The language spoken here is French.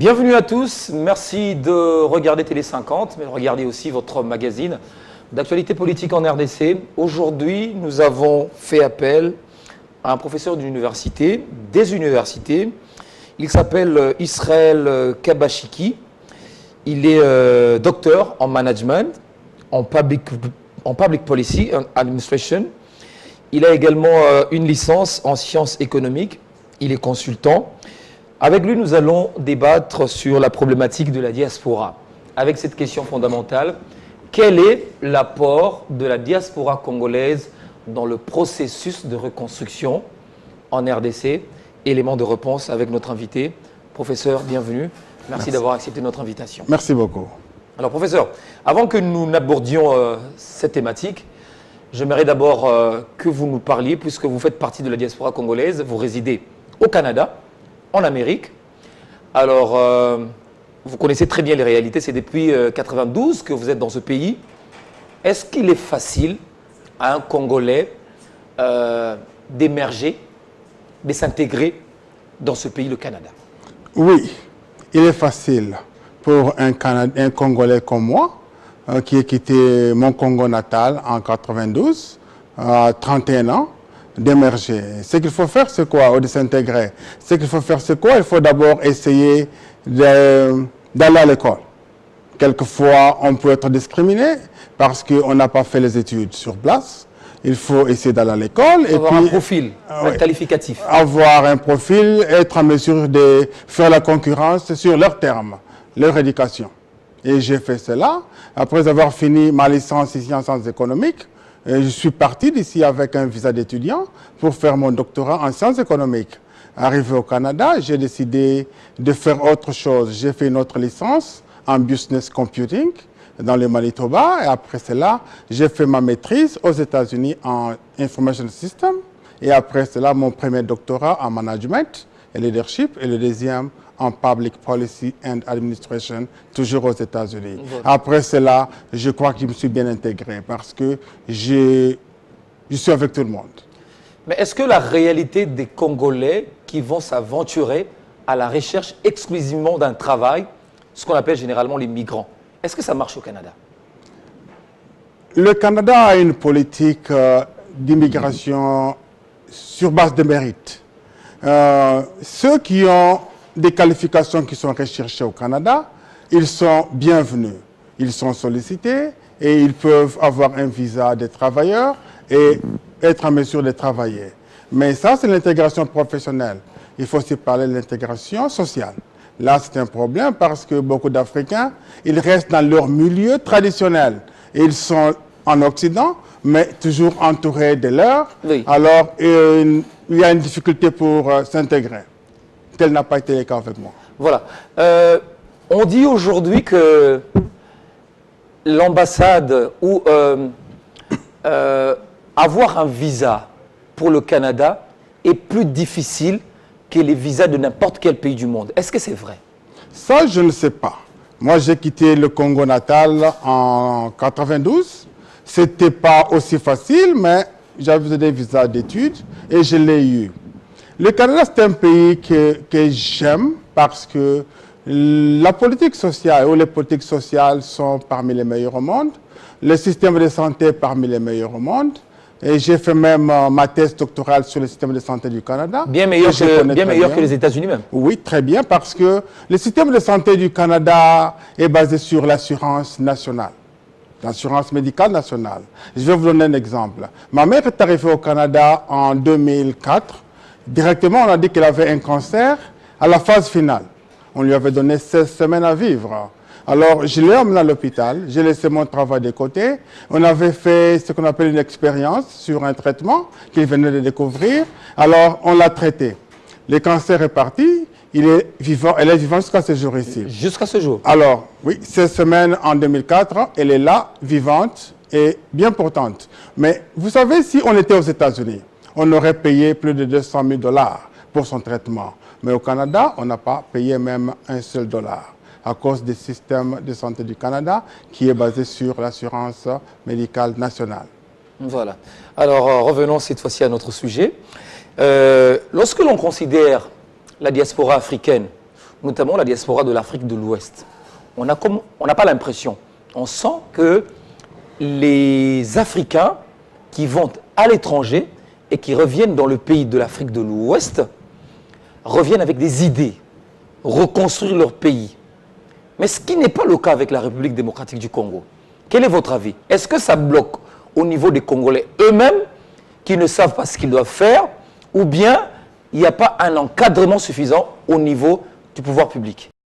Bienvenue à tous, merci de regarder Télé 50, mais regardez aussi votre magazine d'actualité politique en RDC. Aujourd'hui, nous avons fait appel à un professeur d'université, des universités. Il s'appelle Israël Kabashiki. Il est docteur en management, en public policy and administration. Il a également une licence en sciences économiques. Il est consultant. Avec lui, nous allons débattre sur la problématique de la diaspora. Avec cette question fondamentale, quel est l'apport de la diaspora congolaise dans le processus de reconstruction en RDC? Élément de réponse avec notre invité. Professeur, bienvenue. Merci d'avoir accepté notre invitation. Merci beaucoup. Alors, professeur, avant que nous n'abordions cette thématique, j'aimerais d'abord que vous nous parliez, puisque vous faites partie de la diaspora congolaise, vous résidez au Canada, en Amérique. Alors, vous connaissez très bien les réalités, c'est depuis 1992 que vous êtes dans ce pays. Est-ce qu'il est facile à un Congolais d'émerger, de s'intégrer dans ce pays, le Canada? Oui, il est facile pour un Congolais comme moi, qui a quitté mon Congo natal en 1992, à 31 ans, d'émerger. Ce qu'il faut faire, c'est quoi? Ou de s'intégrer. Ce qu'il faut faire, c'est quoi? Il faut d'abord essayer d'aller à l'école. Quelquefois, on peut être discriminé parce qu'on n'a pas fait les études sur place. Il faut essayer d'aller à l'école. Et avoir un profil, un qualificatif. Avoir un profil, être en mesure de faire la concurrence sur leurs termes, leur éducation. Et j'ai fait cela. Après avoir fini ma licence ici en sciences économiques, je suis parti d'ici avec un visa d'étudiant pour faire mon doctorat en sciences économiques. Arrivé au Canada, j'ai décidé de faire autre chose. J'ai fait une autre licence en business computing dans le Manitoba. Et après cela, j'ai fait ma maîtrise aux États-Unis en information system. Et après cela, mon premier doctorat en management et leadership. Et le deuxième en public policy and administration, toujours aux États-Unis. Après cela, je crois que je me suis bien intégré parce que je suis avec tout le monde. Mais est-ce que la réalité des Congolais qui vont s'aventurer à la recherche exclusivement d'un travail, ce qu'on appelle généralement les migrants, est-ce que ça marche au Canada? Le Canada a une politique d'immigration sur base de mérite. Ceux qui ont des qualifications qui sont recherchées au Canada, ils sont bienvenus. Ils sont sollicités et ils peuvent avoir un visa de travailleur et être en mesure de travailler. Mais ça, c'est l'intégration professionnelle. Il faut aussi parler de l'intégration sociale. Là, c'est un problème parce que beaucoup d'Africains, ils restent dans leur milieu traditionnel. Et ils sont en Occident, mais toujours entourés de leurs. Oui. Alors, il y a une difficulté pour s'intégrer. Tel n'a pas été le cas avec moi. Voilà. On dit aujourd'hui que l'ambassade ou avoir un visa pour le Canada est plus difficile que les visas de n'importe quel pays du monde. Est-ce que c'est vrai? Ça, je ne sais pas. Moi, j'ai quitté le Congo natal en 1992. Ce n'était pas aussi facile, mais j'avais des visas d'études et je l'ai eu. Le Canada, c'est un pays que j'aime parce que la politique sociale ou les politiques sociales sont parmi les meilleures au monde. Le système de santé est parmi les meilleurs au monde. Et j'ai fait même ma thèse doctorale sur le système de santé du Canada. Bien meilleur que les États-Unis même. Oui, très bien, parce que le système de santé du Canada est basé sur l'assurance nationale, l'assurance médicale nationale. Je vais vous donner un exemple. Ma mère est arrivée au Canada en 2004. Directement, on a dit qu'elle avait un cancer à la phase finale. On lui avait donné 16 semaines à vivre. Alors, je l'ai emmené à l'hôpital, j'ai laissé mon travail de côté. On avait fait ce qu'on appelle une expérience sur un traitement qu'il venait de découvrir. Alors, on l'a traité. Le cancer est parti, elle est vivante jusqu'à ce jour ici. Jusqu'à ce jour? Alors, oui, 16 semaines en 2004, elle est là, vivante et bien portante. Mais vous savez, si on était aux États-Unis, on aurait payé plus de 200 000 $ pour son traitement. Mais au Canada, on n'a pas payé même un seul dollar à cause du système de santé du Canada qui est basé sur l'assurance médicale nationale. Voilà. Alors, revenons cette fois-ci à notre sujet. Lorsque l'on considère la diaspora africaine notamment la diaspora de l'Afrique de l'Ouest, on n'a pas l'impression, on sent que les Africains qui vont à l'étranger et qui reviennent dans le pays de l'Afrique de l'Ouest reviennent avec des idées, reconstruire leur pays. Mais ce qui n'est pas le cas avec la République démocratique du Congo. Quel est votre avis? Est-ce que ça bloque au niveau des Congolais eux-mêmes qui ne savent pas ce qu'ils doivent faire, ou bien il n'y a pas un encadrement suffisant au niveau du pouvoir public?